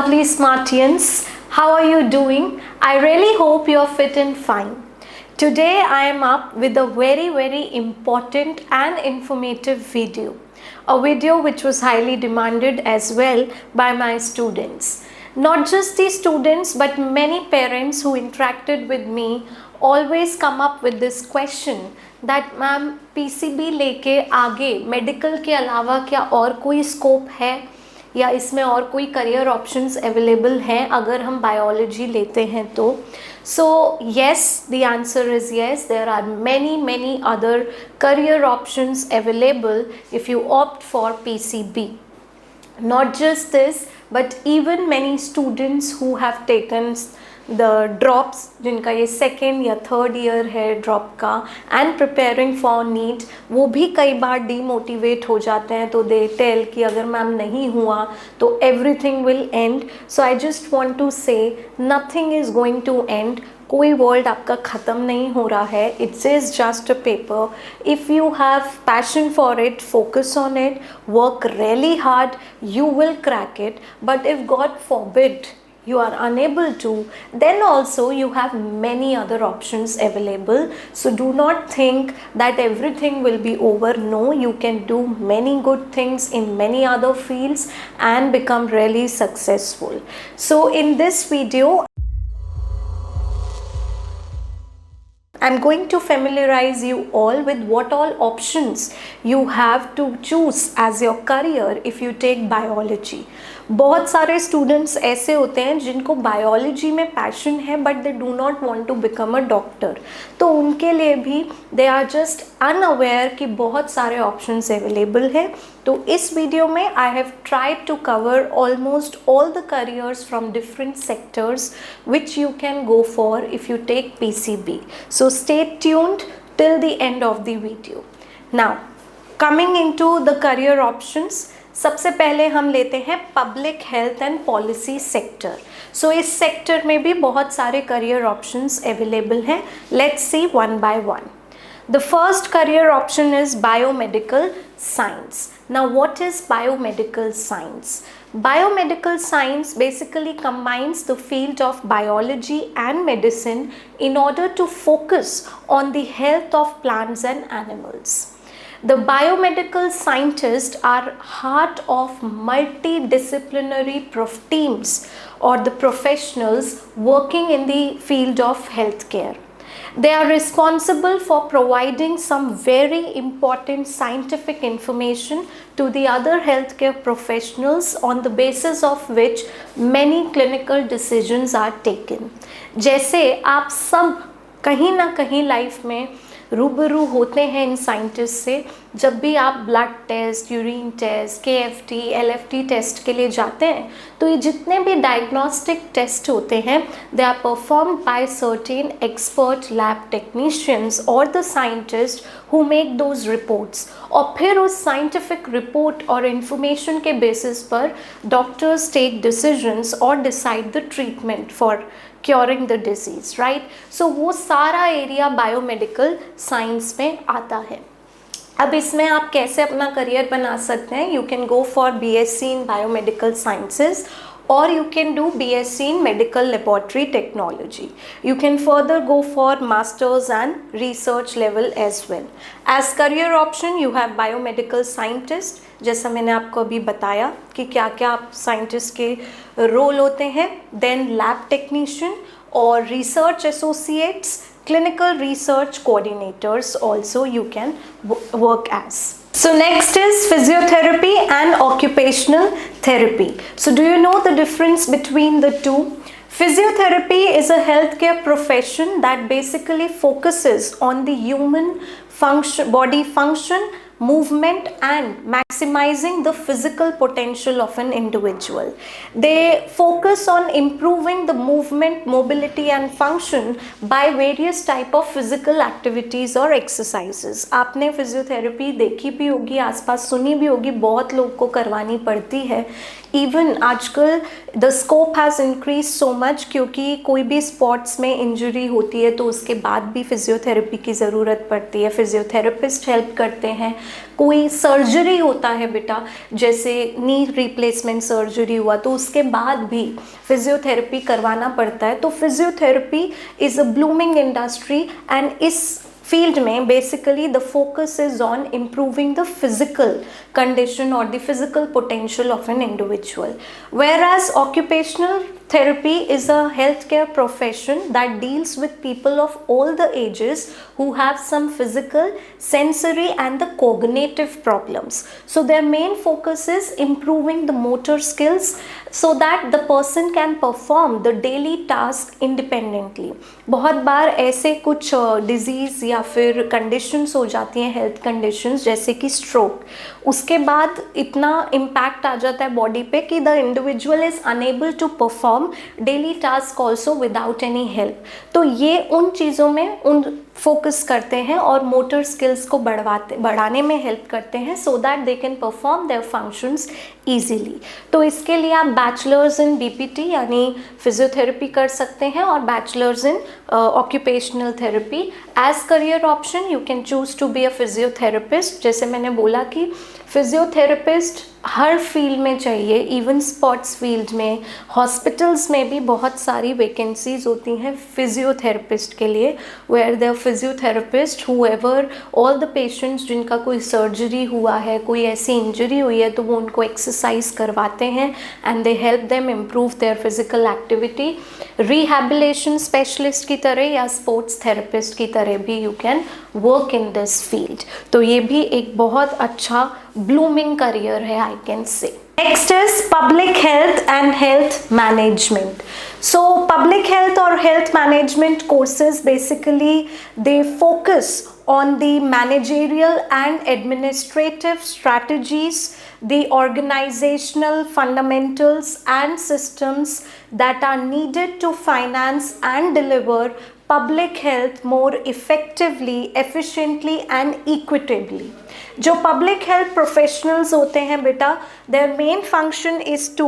lovely Smartians. How are you doing? I really hope you're fit and fine. Today I am up with a very important and informative video. A video which was highly demanded as well by my students. Not just the students but many parents who interacted with me always come up with this question that ma'am PCB लेके आगे medical के अलावा क्या और कोई scope है या इसमें और कोई करियर ऑप्शंस अवेलेबल हैं अगर हम बायोलॉजी लेते हैं तो so yes the answer is yes there are many other career options available if you opt for PCB. Not just this but even many students who have taken the drops जिनका ये second या third year है drop का and preparing for NEET, वो भी कई बार demotivate हो जाते हैं. तो दे टेल कि अगर मैम नहीं हुआ तो everything will end. So I just want to say nothing is going to end. कोई वर्ल्ड आपका ख़त्म नहीं हो रहा है. It's is just a paper. If you have passion for it, focus on it, work really hard, you will crack it. But if God forbid you are unable to, then also you have many other options available. So do not think that everything will be over. No, you can do many good things in many other fields and become really successful. So in this video I'm going to familiarize you all with what all options you have to choose as your career if you take biology. बहुत सारे students ऐसे होते हैं जिनको biology में passion है but they do not want to become a doctor. तो उनके लिए भी दे आर जस्ट अनअवेयर कि बहुत सारे ऑप्शंस अवेलेबल हैं. तो इस वीडियो में I have tried to cover almost all the careers from different sectors which you can go for if you take PCB. So stay tuned till the end of the video. Now coming into the career options, सबसे पहले हम लेते हैं public health and policy sector. So इस sector में भी बहुत सारे करियर ऑप्शंस अवेलेबल हैं. Let's see one by one. The first career option is biomedical science. Now what is biomedical science? Biomedical science basically combines the field of biology and medicine in order to focus on the health of plants and animals. The biomedical scientists are heart of multidisciplinary teams or the professionals working in the field of healthcare. They are responsible for providing some very important scientific information to the other healthcare professionals on the basis of which many clinical decisions are taken. जैसे आप सब कहीं ना कहीं life में रूबरू होते हैं इन साइंटिस्ट से. जब भी आप blood test, urine test, KFT, LFT test के लिए जाते हैं तो ये जितने भी डायग्नोस्टिक टेस्ट होते हैं they are performed by certain expert lab technicians और the scientist who make those reports. और फिर उस साइंटिफिक रिपोर्ट और इंफॉर्मेशन के बेसिस पर डॉक्टर्स टेक डिसीजंस और decide the treatment for curing the disease, right. So वो सारा एरिया बायोमेडिकल साइंस में आता है. अब इसमें आप कैसे अपना करियर बना सकते हैं? You can go for BSc in biomedical sciences or you can do BSc in medical laboratory technology. You can further go for masters and research level as well. As career option you have biomedical scientist, जैसा मैंने आपको अभी बताया कि क्या क्या आप scientist के रोल होते हैं. Then lab technician or research associates, clinical research coordinators also you can work as. So next is physiotherapy and occupational therapy. So do you know the difference between the two? Physiotherapy is a healthcare profession that basically focuses on the human function, body function, movement and maximizing the physical potential of an individual. They focus on improving the movement, mobility and function by various type of physical activities or exercises. आपने physiotherapy देखी भी होगी, आसपास सुनी भी होगी, बहुत लोग को करवानी पड़ती है. इवन आजकल the scope has increase so much क्योंकि कोई भी स्पोर्ट्स में इंजरी होती है तो उसके बाद भी फिजियोथेरेपी की ज़रूरत पड़ती है. फिजियोथेरेपिस्ट हेल्प करते हैं कोई सर्जरी होता है बेटा, जैसे नी रिप्लेसमेंट सर्जरी हुआ तो उसके बाद भी फिजियोथेरेपी करवाना पड़ता है। तो physiotherapy is a blooming industry and इस फील्ड में basically the focus is on improving the physical condition or the physical potential of an individual, whereas occupational therapy is a healthcare profession that deals with people of all the ages who have some physical, sensory and the cognitive problems. So their main focus is improving the motor skills so that the person can perform the daily task independently. बहुत बार ऐसे कुछ disease या फिर conditions हो जाती हैं, health conditions जैसे कि स्ट्रोक, उसके बाद इतना इम्पैक्ट आ जाता है बॉडी पे कि the individual is unable to perform daily task also without any help. तो ये उन चीज़ों में उन फोकस करते हैं और मोटर स्किल्स को बढ़ाने में हेल्प करते हैं so that they can perform their functions easily. तो इसके लिए आप बैचलर्स इन बीपीटी यानी फिजियोथेरेपी कर सकते हैं और bachelors in occupational therapy. As career option you can choose to be a physiotherapist. जैसे मैंने बोला कि फिजियोथेरेपिस्ट हर फील्ड में चाहिए, इवन स्पोर्ट्स फील्ड में, हॉस्पिटल्स में भी बहुत सारी वैकेंसीज होती हैं फिजियोथेरेपिस्ट के लिए, where the physiotherapist however all the patients जिनका कोई सर्जरी हुआ है, कोई ऐसी इंजरी हुई है तो वो उनको एक्सरसाइज करवाते हैं and they help them improve their physical activity. Rehabilitation specialist की तरह या स्पोर्ट्स थेरेपिस्ट की तरह भी you can work in this field. तो ये भी एक बहुत अच्छा blooming career hai, I can say. Next is public health and health management. So public health or health management courses basically they focus on the managerial and administrative strategies, the organizational fundamentals and systems that are needed to finance and deliver public health more effectively, efficiently and equitably. जो public health professionals होते हैं बेटा, their main function is to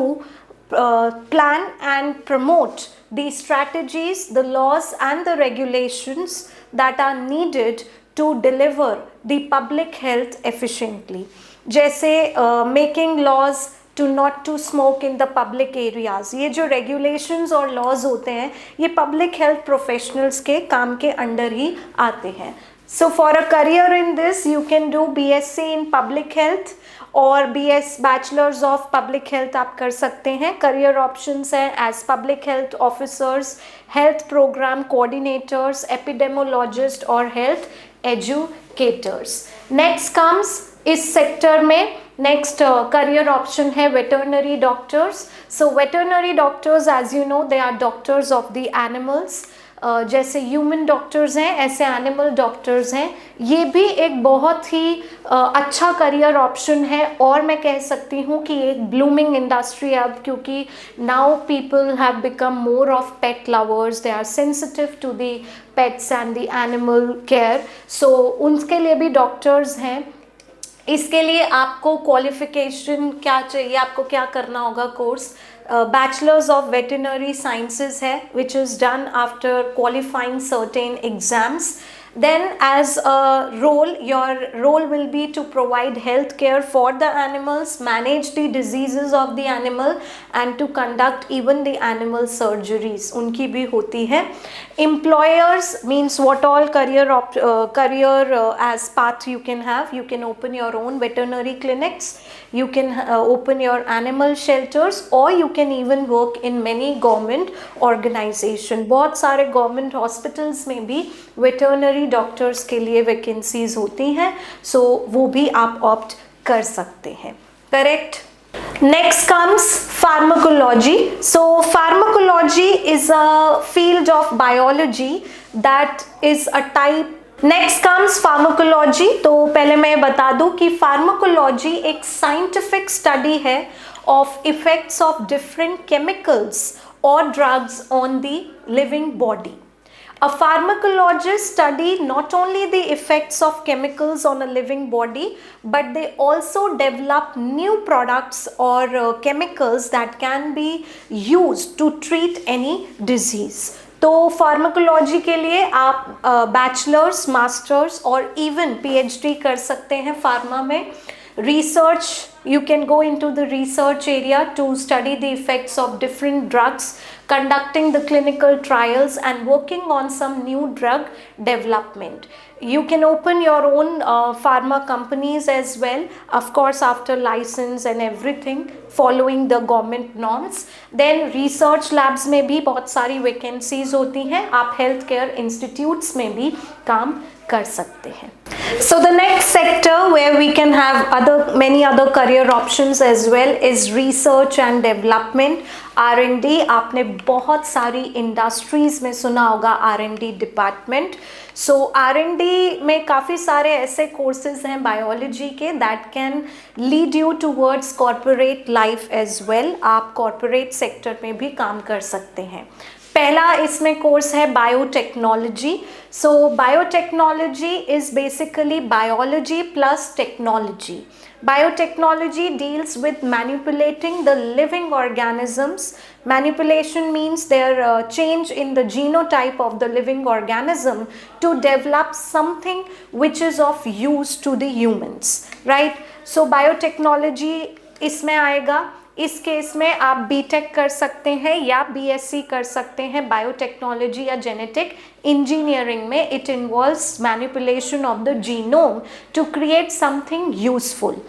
plan and promote the strategies, the laws and the regulations that are needed to deliver the public health efficiently. जैसे making laws to not to smoke in the public areas, ये जो regulations और laws होते हैं ये public health professionals के काम के अंडर ही आते हैं। So for a career in this you can do BSc in Public Health और Bachelors of Public Health आप कर सकते हैं। Career options हैं as Public Health Officers, Health Program Coordinators, Epidemiologists और Health Educators। Next comes इस sector में next career option है veterinary doctors. So veterinary doctors as you know they are doctors of the animals. जैसे human doctors हैं ऐसे animal doctors हैं। ये भी एक बहुत ही अच्छा करियर ऑप्शन है और मैं कह सकती हूँ कि एक ब्लूमिंग इंडस्ट्री अब, क्योंकि now people have become more of pet lovers, they are sensitive to the pets and the animal care. So उनके लिए भी डॉक्टर्स हैं। इसके लिए आपको क्वालिफिकेशन क्या चाहिए, आपको क्या करना होगा course, bachelors of veterinary sciences है which is done after qualifying certain exams. Then as a role, your role will be to provide health care for the animals, manage the diseases of the animal and to conduct even the animal surgeries, उनकी भी होती है। Employers means what all career as path you can have. You can open your own veterinary clinics, you can open your animal shelters or you can even work in many government organization। बहुत सारे government hospitals में भी veterinary doctors के लिए vacancies होती हैं, सो वो भी आप ऑप्ट कर सकते हैं। Correct. Next comes pharmacology. So pharmacology is a field of biology that is a type. Next comes pharmacology. तो पहले मैं बता दूं कि फार्माकोलॉजी एक साइंटिफिक स्टडी है of effects of different chemicals और drugs on the living body. A pharmacologist study not only the effects of chemicals on a living body, but they also develop new products or chemicals that can be used to treat any disease. तो pharmacology के लिए आप bachelors, masters और even PhD कर सकते हैं pharma में. Research, you can go into the research area to study the effects of different drugs, conducting the clinical trials and working on some new drug development. You can open your own pharma companies as well, of course after license and everything, following the government norms. Then research labs में भी बहुत सारी vacancies होती हैं, आप health care institutes में भी काम कर सकते हैं. So the next sector where we can have many other career options as well is research and development, R&D. आपने बहुत सारी इंडस्ट्रीज में सुना होगा R&D डिपार्टमेंट. सो R&D में काफ़ी सारे ऐसे कोर्सेज हैं बायोलॉजी के that can lead you towards corporate life as well. आप कॉर्पोरेट सेक्टर में भी काम कर सकते हैं. पहला इसमें कोर्स है biotechnology. So biotechnology is basically biology plus technology. Biotechnology deals with manipulating the living organisms. Manipulation means their change in the genotype of the living organism to develop something which is of use to the humans, right? So biotechnology इसमें आएगा. इस case में आप BTech कर सकते हैं या BSc कर सकते हैं बायोटेक्नोलॉजी या जेनेटिक इंजीनियरिंग में. It involves manipulation of the genome to create something useful.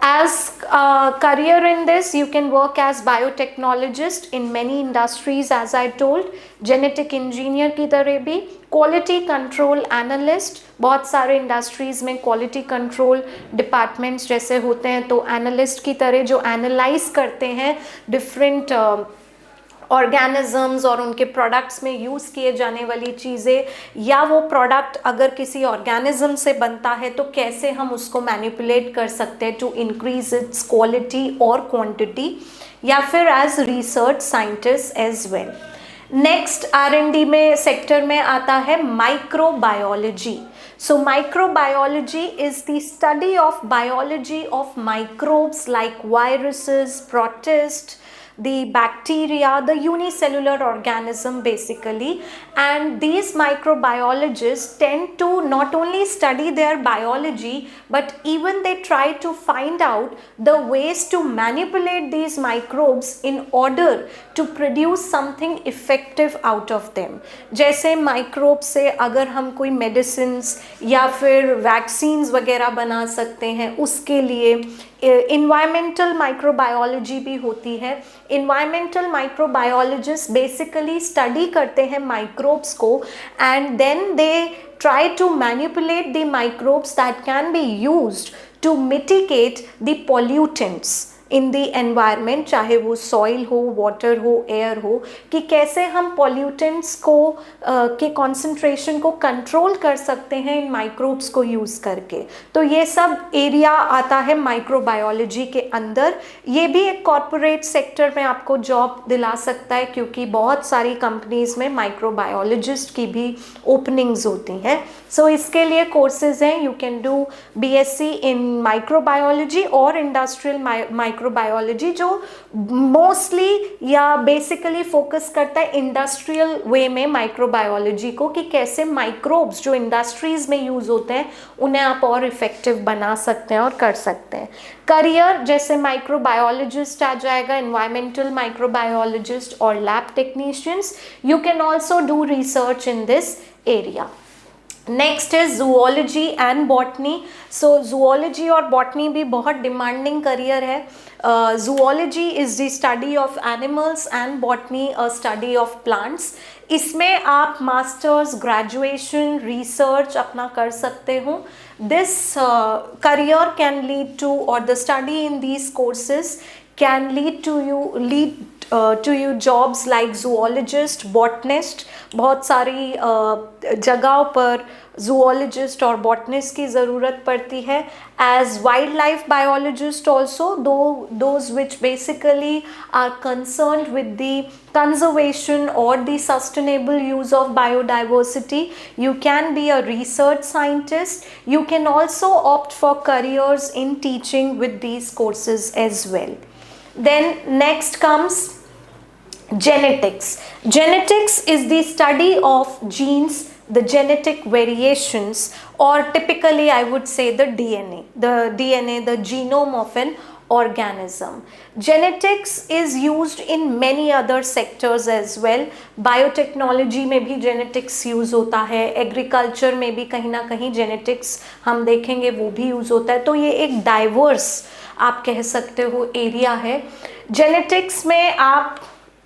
As a career in this, you can work as biotechnologist in many industries as I told, genetic engineer की तरह भी, quality control analyst. बहुत सारे industries में quality control departments जैसे होते हैं, तो एनालिस्ट की तरह जो एनालाइज करते हैं डिफरेंट ऑर्गेनिजम्स और उनके प्रोडक्ट्स में यूज़ किए जाने वाली चीज़ें, या वो प्रोडक्ट अगर किसी ऑर्गेनिज्म से बनता है तो कैसे हम उसको मैनिपुलेट कर सकते हैं टू इंक्रीज इट्स क्वालिटी और क्वांटिटी, या फिर as research scientist as well. Next R&D में सेक्टर में आता है microbiology. So microbiology is the study of biology of microbes like viruses, protists, the bacteria, the unicellular organism basically. And these microbiologists tend to not only study their biology, but even they try to find out the ways to manipulate these microbes in order to produce something effective out of them. जैसे microbe से अगर हम कोई medicines या फिर vaccines वगैरह बना सकते हैं, उसके लिए इन्वायरमेंटल माइक्रोबायोलॉजी भी होती है. इन्वायरमेंटल माइक्रोबायोलॉजिस्ट बेसिकली स्टडी करते हैं माइक्रोब्स को and then they try to manipulate the microbes that can be used to mitigate the pollutants in the environment, चाहे वो soil हो, water हो, air हो, कि कैसे हम pollutants को के concentration को control कर सकते हैं इन microbes को use करके. तो ये सब area आता है microbiology के अंदर. ये भी एक corporate sector में आपको job दिला सकता है, क्योंकि बहुत सारी companies में microbiologist की भी openings होती हैं. So इसके लिए courses हैं. You can do BSc in microbiology और industrial microbiology, जो मोस्टली या बेसिकली फोकस करता है इंडस्ट्रियल वे में माइक्रोबायोलॉजी को, कि कैसे माइक्रोब्स जो इंडस्ट्रीज में यूज होते हैं उन्हें आप और इफेक्टिव बना सकते हैं और कर सकते हैं. करियर जैसे माइक्रोबायोलॉजिस्ट आ जाएगा, एनवायरमेंटल माइक्रोबायोलॉजिस्ट और lab technicians. You can also do research in this area. Next is zoology and botany. So zoology और बॉटनी भी बहुत डिमांडिंग करियर है. Zoology is the study of animals and botany a study of plants. इसमें आप masters, graduation, research अपना कर सकते हो. This career can lead to, और the study in these courses can lead to you jobs like zoologist, botanist. बहुत सारी जगहों पर zoologist और botanist की ज़रूरत पड़ती है. As wildlife biologist also, those which basically are concerned with the conservation or the sustainable use of biodiversity. You can be a research scientist. You can also opt for careers in teaching with these courses as well. Then next comes Genetics. Genetics is the study of genes, the genetic variations, or typically I would say the DNA, the genome of an organism. Genetics is used in many other sectors as well. Biotechnology में भी genetics use होता है, agriculture में भी कहीं ना कहीं genetics हम देखेंगे वो भी यूज़ होता है. तो ये एक डाइवर्स आप कह सकते हो एरिया है. जेनेटिक्स में आप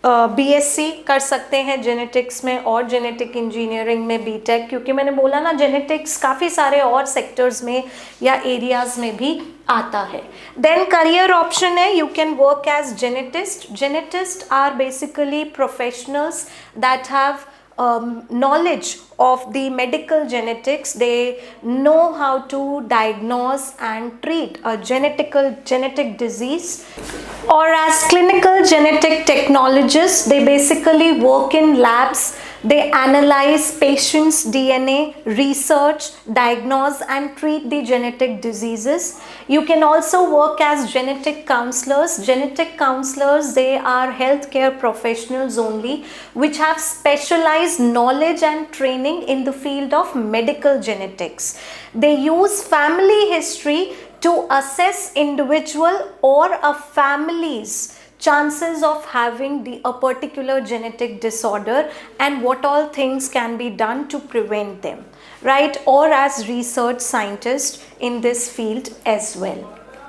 बीएससी कर सकते हैं जेनेटिक्स में, और जेनेटिक इंजीनियरिंग में बीटेक, क्योंकि मैंने बोला ना जेनेटिक्स काफ़ी सारे और सेक्टर्स में या एरियाज में भी आता है. देन करियर ऑप्शन है, you can work as geneticist. Geneticist are basically professionals that have knowledge of the medical genetics. They know how to diagnose and treat a genetic disease. Or as clinical genetic technologists, they basically work in labs. They analyze patients' DNA, research, diagnose and treat the genetic diseases. You can also work as genetic counselors. Genetic counselors, they are healthcare professionals only, which have specialized knowledge and training in the field of medical genetics. They use family history to assess individual or a family's chances of having a particular genetic disorder and what all things can be done to prevent them, right? Or as research scientist in this field as well.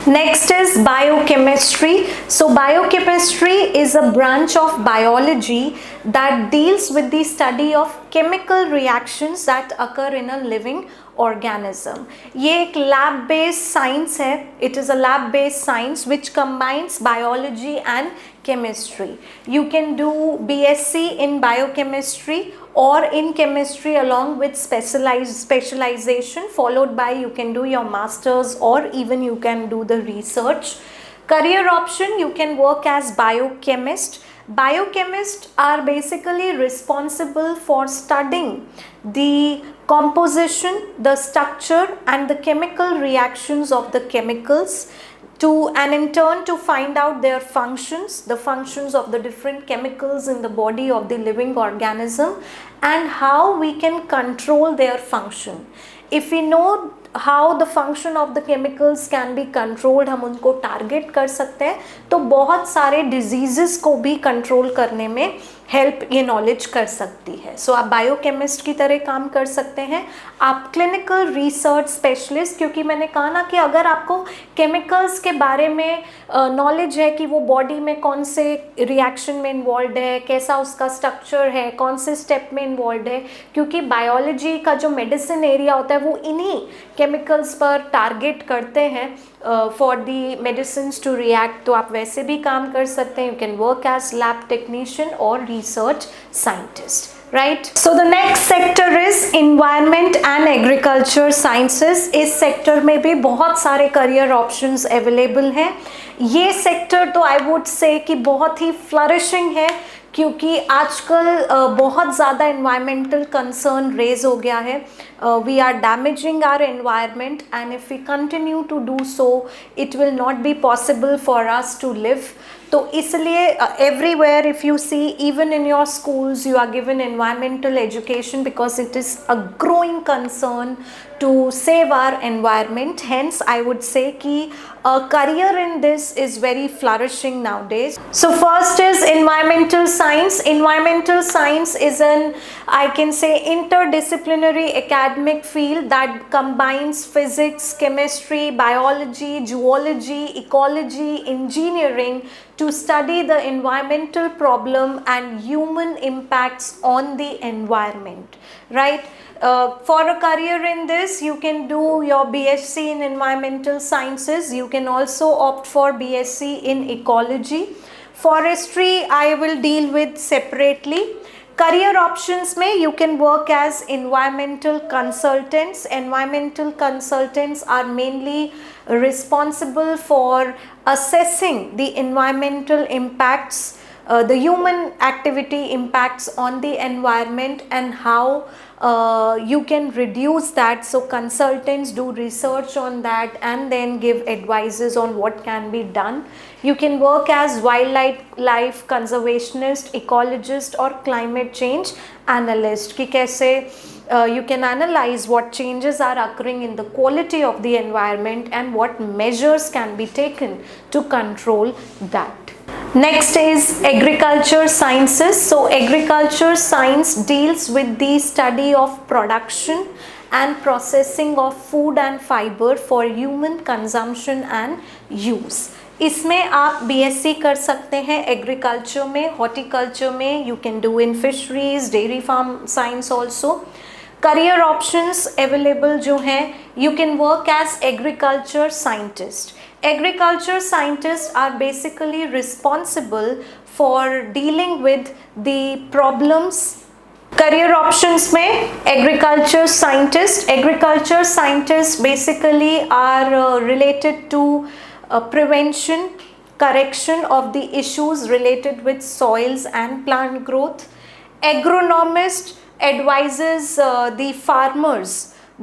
Next is biochemistry. So biochemistry is a branch of biology that deals with the study of chemical reactions that occur in a living organism. ये एक lab based science है. It is a lab based science which combines biology and chemistry. You can do BSc in biochemistry or in chemistry along with specialization, followed by you can do your masters or even you can do the research. Career option, you can work as biochemist. Biochemists are basically responsible for studying the composition, the structure and the chemical reactions of the chemicals and in turn to find out their functions, the functions of the different chemicals in the body of the living organism and how we can control their function. If we know how the function of the chemicals can be controlled, हम उनको target कर सकते हैं, तो बहुत सारे diseases को भी कंट्रोल करने में हेल्प ये नॉलेज कर सकती है. सो आप बायोकेमिस्ट की तरह काम कर सकते हैं. आप क्लिनिकल रिसर्च स्पेशलिस्ट, क्योंकि मैंने कहा ना कि अगर आपको केमिकल्स के बारे में नॉलेज है कि वो बॉडी में कौन से रिएक्शन में इन्वॉल्व है, कैसा उसका स्ट्रक्चर है, कौन से स्टेप में इन्वॉल्व है, क्योंकि बायोलॉजी का जो मेडिसिन एरिया होता है वो इन्हीं केमिकल्स पर टारगेट करते हैं for the medicine to react. तो आप वैसे भी काम कर सकते हैं. You can work as lab technician और research scientist, right? So the next sector is environment and agriculture sciences. इस सेक्टर में भी बहुत सारे करियर ऑप्शंस अवेलेबल हैं. ये सेक्टर तो आई वुड से कि बहुत ही फ्लरिशिंग है, क्योंकि आजकल बहुत ज़्यादा इन्वायरमेंटल कंसर्न रेज हो गया है. We are damaging our environment and if we continue to do so it will not be possible for us to live. तो इसलिए everywhere if you see, even in your schools you are given environmental education because it is a growing concern to save our environment. Hence I would say ki a career in this is very flourishing nowadays. So first is environmental science. Environmental science is an, I can say, interdisciplinary academic field that combines physics, chemistry, biology, zoology, ecology, engineering to study the environmental problem and human impacts on the environment, right? For a career in this, you can do your BSc in environmental sciences. You can also opt for BSc in ecology. Forestry I will deal with separately. Career options में you can work as environmental consultants. Environmental consultants are mainly responsible for assessing the environmental impacts the human activity impacts on the environment and how you can reduce that. So consultants do research on that and then give advices on what can be done. You can work as wildlife conservationist, ecologist or climate change analyst कि कैसे you can analyze what changes are occurring in the quality of the environment and what measures can be taken to control that. Next is agriculture sciences. So agriculture science deals with the study of production and processing of food and fiber for human consumption and use. इसमें आप BSc कर सकते हैं agriculture में, horticulture में, you can do in fisheries, dairy farm science also. Career options available जो हैं, you can work as agriculture scientist. Agriculture scientists are basically responsible for dealing with the problems. Career options में agriculture scientists basically are related to prevention, correction of the issues related with soils and plant growth. Agronomist advises the farmers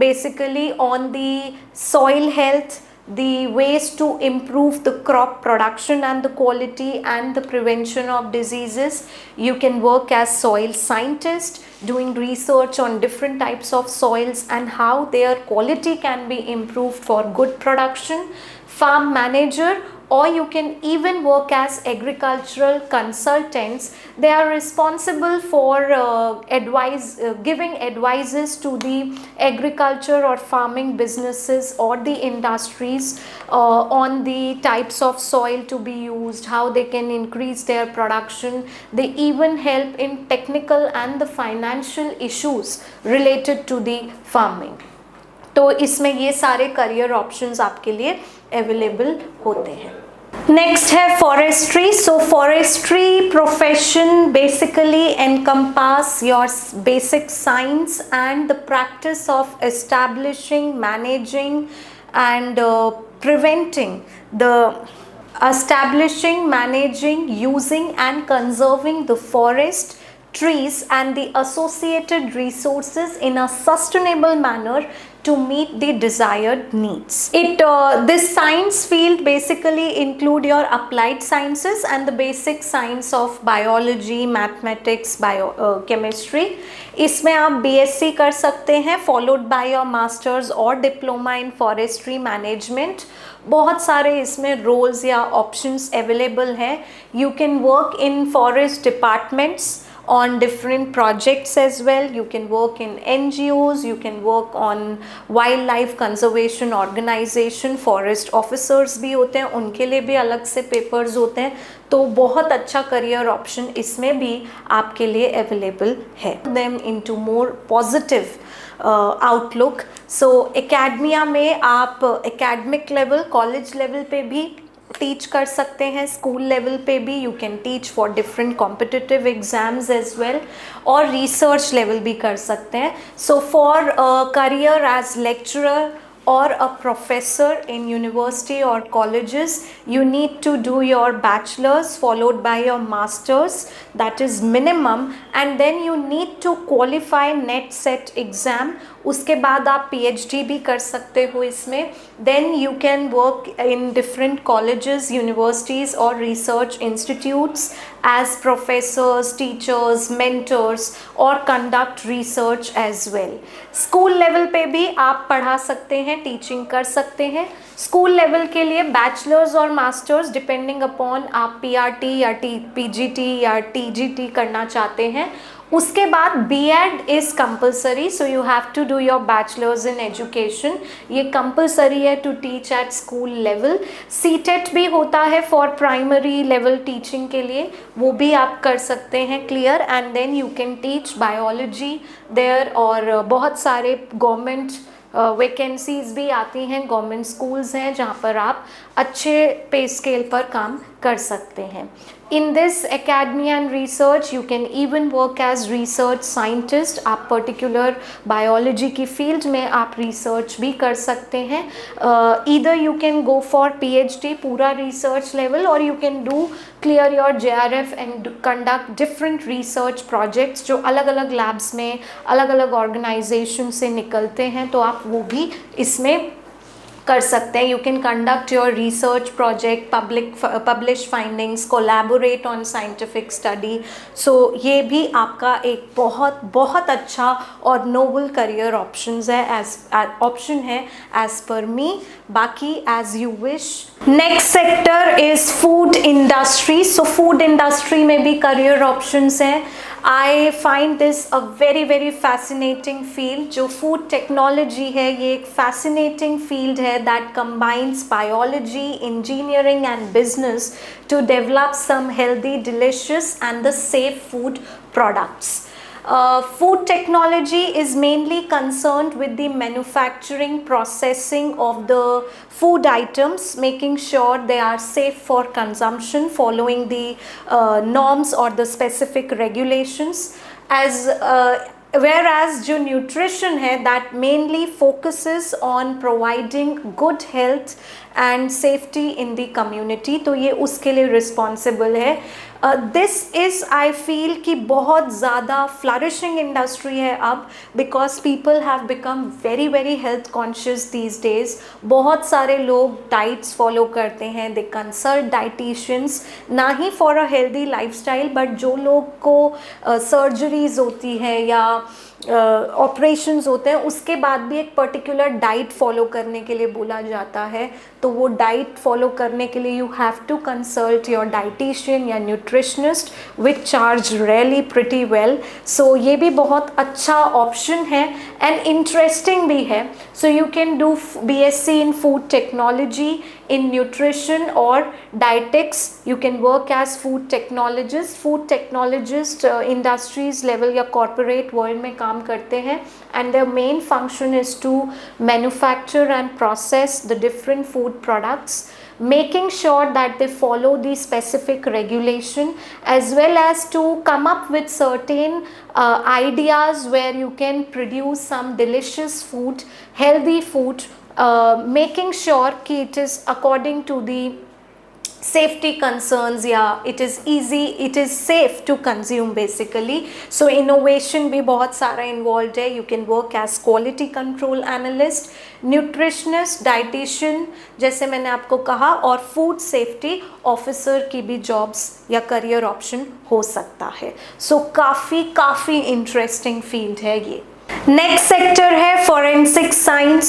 basically on the soil health, the ways to improve the crop production and the quality and the prevention of diseases. You can work as soil scientist doing research on different types of soils and how their quality can be improved for good production. Farm manager, or you can even work as agricultural consultants. They are responsible for giving advices to the agriculture or farming businesses or the industries on the types of soil to be used, how they can increase their production. They even help in technical and the financial issues related to the farming. तो इसमें ये सारे career options आपके लिए available होते हैं. Next है forestry. So forestry profession basically encompass your basic science and the practice of establishing, managing and preventing the establishing, managing, using and conserving the forest, trees and the associated resources in a sustainable manner to meet the desired needs. This science field basically include your applied sciences and the basic science of biology, mathematics, chemistry. इसमें आप BSc कर सकते हैं followed by your masters और diploma in forestry management. बहुत सारे इसमें roles या options available हैं. You can work in forest departments on different projects as well. You can work in NGOs, you can work on wildlife conservation organization. Forest officers भी होते हैं, उनके लिए भी अलग से पेपर्स होते हैं. तो बहुत अच्छा करियर ऑप्शन इसमें भी आपके लिए अवेलेबल है. Them into more positive outlook. So academia में आप एकेडमिक लेवल, कॉलेज लेवल पे भी टीच कर सकते हैं, स्कूल लेवल पे भी you can teach for different competitive exams as well, और रिसर्च लेवल भी कर सकते हैं. So for career as lecturer or a professor in university or colleges, you need to do your bachelor's followed by your master's, that is minimum, and then you need to qualify NET set exam. उसके बाद आप PhD भी कर सकते हो इसमें. Then you can work in different colleges, universities or research institutes as professors, teachers, mentors or conduct research as well. School level पे भी आप पढ़ा सकते हैं, टीचिंग कर सकते हैं. स्कूल लेवल के लिए बैचलर्स और मास्टर्स डिपेंडिंग अपॉन आप PRT या PGT या TGT करना चाहते हैं. उसके बाद B.Ed is compulsory, so you have to do your bachelors in education. ये कंपल्सरी है to teach at school level. C.Tet भी होता है फॉर प्राइमरी लेवल टीचिंग के लिए, वो भी आप कर सकते हैं clear, and then you can teach biology there. और बहुत सारे गवर्नमेंट वैकेंसीज भी आती हैं, गवर्नमेंट स्कूल्स हैं जहाँ पर आप अच्छे पे स्केल पर काम कर सकते हैं। In this academy and research you can even work as research scientist. आप पर्टिकुलर बायोलॉजी की फील्ड में आप रिसर्च भी कर सकते हैं। Either you can go for PhD पूरा रिसर्च लेवल, और you can do clear your JRF and conduct different research projects जो अलग अलग लैब्स में अलग अलग ऑर्गेनाइजेशन से निकलते हैं, तो आप वो भी इसमें कर सकते हैं। You can conduct your research project, publish findings, collaborate on scientific study. So ये भी आपका एक बहुत बहुत अच्छा और नोबल करियर ऑप्शन है एज पर मी। बाकी as you wish. Next sector is food industry. So food industry में भी करियर ऑप्शंस हैं। I find this a very very fascinating field. जो फूड टेक्नोलॉजी है ये एक फैसिनेटिंग फील्ड है that combines biology, engineering and business to develop some healthy, delicious and the safe food products. Food technology is mainly concerned with the manufacturing, processing of the food items, making sure they are safe for consumption, following the norms or the specific regulations. Whereas जो nutrition है that mainly focuses on providing good health and safety in the community, तो ये उसके लिए responsible है। This is I feel कि बहुत ज़्यादा फ्लरिशिंग इंडस्ट्री है अब, because people have become very very health conscious these days. बहुत सारे लोग डाइट्स फॉलो करते हैं, दे कंसल्ट डाइटिशियंस, ना ही for a healthy lifestyle, but जो लोग को सर्जरीज होती है या ऑपरेशंस होते हैं उसके बाद भी एक पर्टिकुलर डाइट फॉलो करने के लिए बोला जाता है, तो वो डाइट फॉलो करने के लिए you have to consult your dietician या nutritionist which charge really pretty well. So ये भी बहुत अच्छा ऑप्शन है एंड इंटरेस्टिंग भी है। So you can do BSc in food technology, in nutrition or dietetics. You can work as food technologist. Food technologist industries level या corporate world में काम करते हैं, and their main function is to manufacture and process the different food products, making sure that they follow the specific regulation, as well as to come up with certain ideas where you can produce some delicious food, healthy food, making sure कि it is according to the safety concerns, yeah, it is easy, it is safe to consume basically. So innovation भी बहुत सारा involved है. You can work as quality control analyst, nutritionist, dietitian जैसे मैंने आपको कहा, और food safety officer की भी jobs या career option हो सकता है. So काफ़ी interesting field है ये. Next sector है forensic science.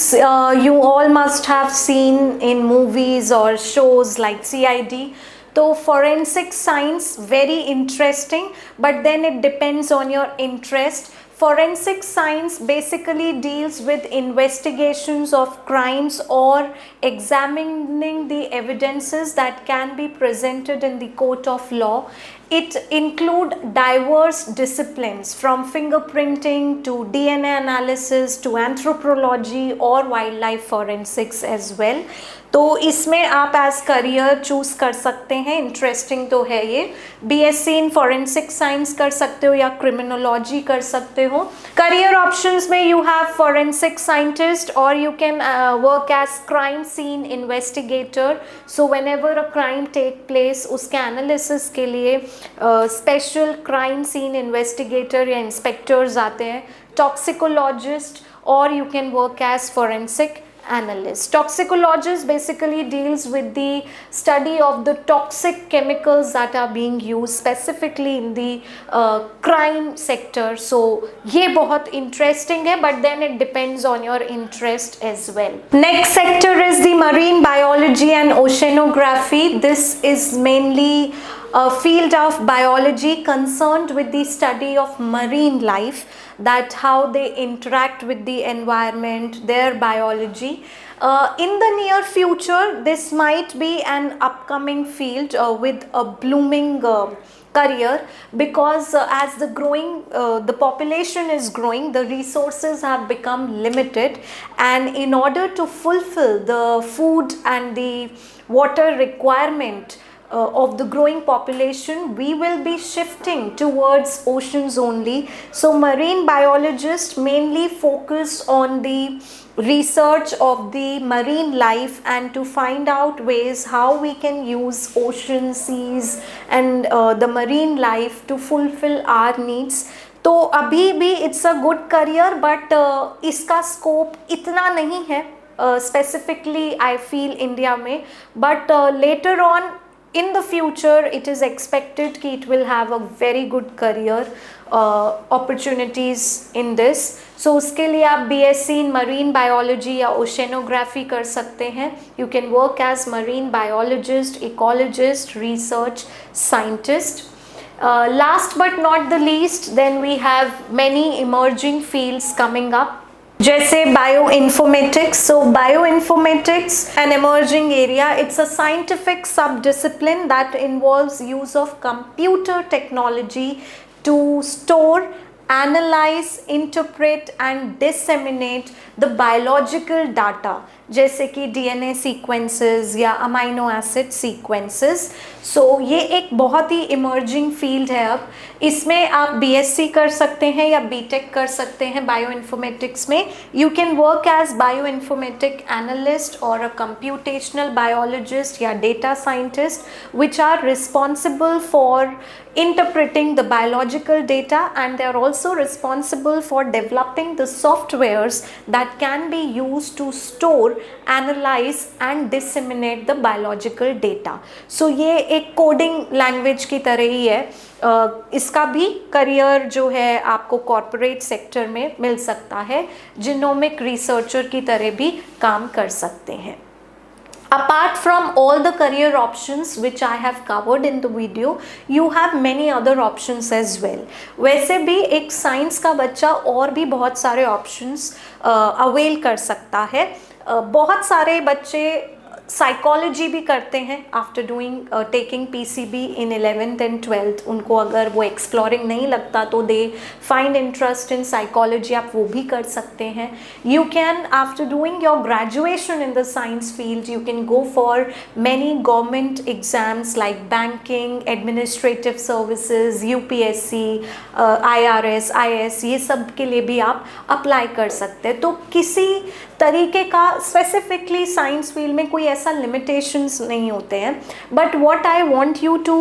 You all must have seen in movies or shows like CID. तो forensic science very interesting, but then it depends on your interest. Forensic science basically deals with investigations of crimes or examining the evidences that can be presented in the court of law. It include diverse disciplines from fingerprinting to DNA analysis to anthropology or wildlife forensics as well. तो इसमें आप as career choose कर सकते हैं. Interesting तो है ये. BSc in forensic science कर सकते हो या क्रिमिनोलॉजी कर सकते हो. करियर ऑप्शंस में यू हैव फॉरेंसिक साइंटिस्ट, और you can work as crime scene investigator. So whenever a crime take place उसके एनालिसिस के लिए स्पेशल क्राइम सीन इन्वेस्टिगेटर या इंस्पेक्टर्स आते हैं. टॉक्सिकोलॉजिस्ट, और you can work as forensic analyst. Toxicologist basically deals with the study of the toxic chemicals that are being used specifically in the crime sector. So ये बहुत interesting है, but then it depends on your interest as well. Next sector is the marine biology and oceanography. This is mainly a field of biology concerned with the study of marine life, that how they interact with the environment, their biology. In the near future, this might be an upcoming field with a blooming career, because as the population is growing, the resources have become limited, and in order to fulfill the food and the water requirement of the growing population, we will be shifting towards oceans only. So marine biologists mainly focus on the research of the marine life and to find out ways how we can use ocean, seas and the marine life to fulfill our needs. तो अभी भी it's a good career, but इसका scope इतना नहीं है specifically I feel India में, but later on in the future it is expected कि it will have a very good career opportunities in this. So उसके लिए आप BSc in marine biology या oceanography कर सकते हैं. You can work as marine biologist, ecologist, research scientist. Last but not the least, then we have many emerging fields coming up, जैसे bioinformatics. So bioinformatics, an emerging area, it's a scientific subdiscipline that involves use of computer technology to store, analyze, interpret and disseminate the biological data, जैसे कि DNA sequences या amino acid sequences. सो ये एक बहुत ही emerging field है. अब इसमें आप BSc कर सकते हैं या BTech कर सकते हैं बायो इन्फॉर्मेटिक्स में. You can work as bio informatic analyst और अ कंप्यूटेशनल बायोलॉजिस्ट या data scientist which are responsible for interpreting the biological data, and they are also responsible for developing the softwares that can be used to store, analyze and disseminate the biological data. So ये एक coding language की तरह ही है. इसका भी career जो है आपको कॉर्पोरेट सेक्टर में मिल सकता है. जीनोमिक रिसर्चर की तरह भी काम कर सकते हैं. Apart from all the career options which I have covered in the video, you have many other options as well. वैसे भी एक साइंस का बच्चा और भी बहुत सारे ऑप्शंस अवेल कर सकता है. बहुत सारे बच्चे साइकोलॉजी भी करते हैं after doing taking PCB in 11th and 12th. उनको अगर वो एक्सप्लोरिंग नहीं लगता तो they find interest in psychology, आप वो भी कर सकते हैं. You can after doing your graduation in the science field, you can go for many government exams like banking, administrative services, UPSC, IRS, IAS, ये सब के लिए भी आप अप्लाई कर सकते हैं. तो किसी तरीके का स्पेसिफिकली साइंस फील्ड में कोई ऐसा लिमिटेशंस नहीं होते हैं. But what I want you to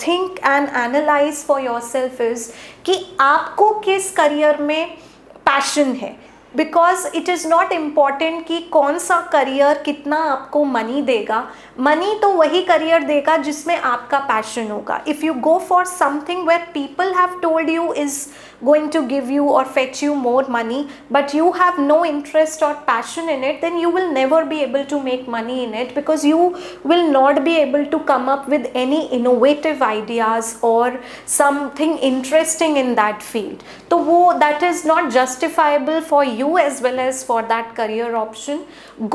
think and analyse for yourself is कि आपको किस करियर में पैशन है. Because it is not important कि कौन सा करियर कितना आपको मनी देगा. मनी तो वही करियर देगा जिसमें आपका पैशन होगा. If you go for something where people have told you is going to give you or fetch you more money, but you have no interest or passion in it, then you will never be able to make money in it, because you will not be able to come up with any innovative ideas or something interesting in that field. So that is not justifiable for you as well as for that career option.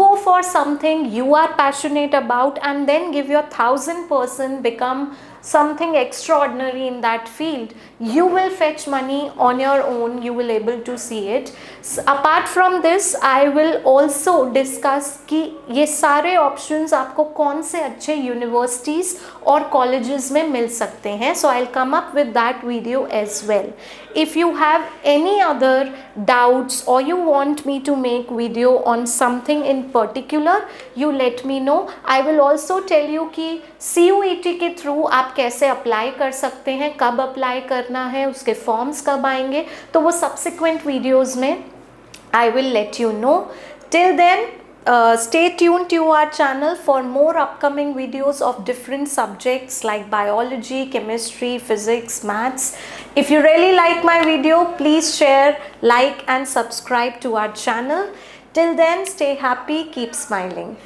Go for something you are passionate about and then give your 1000%, become something extraordinary in that field. You will fetch money on your own, you will able to see it. So, apart from this, I will also discuss कि ये सारे options आपको कौन से अच्छे universities और colleges में मिल सकते हैं. So I'll come up with that video as well. If you have any other doubts or you want me to make video on something in particular, you let me know. I will also tell you कि CUET के through आप कैसे apply कर सकते हैं, कब apply करना है, उसके फॉर्म्स कब आएंगे, तो वो सब्सिक्वेंट वीडियोज़ में I will let you know. Till then, stay tuned to our channel for more upcoming videos of different subjects like biology, chemistry, physics, maths. If you really like my video, please share, like and subscribe to our channel. Till then, stay happy, keep smiling.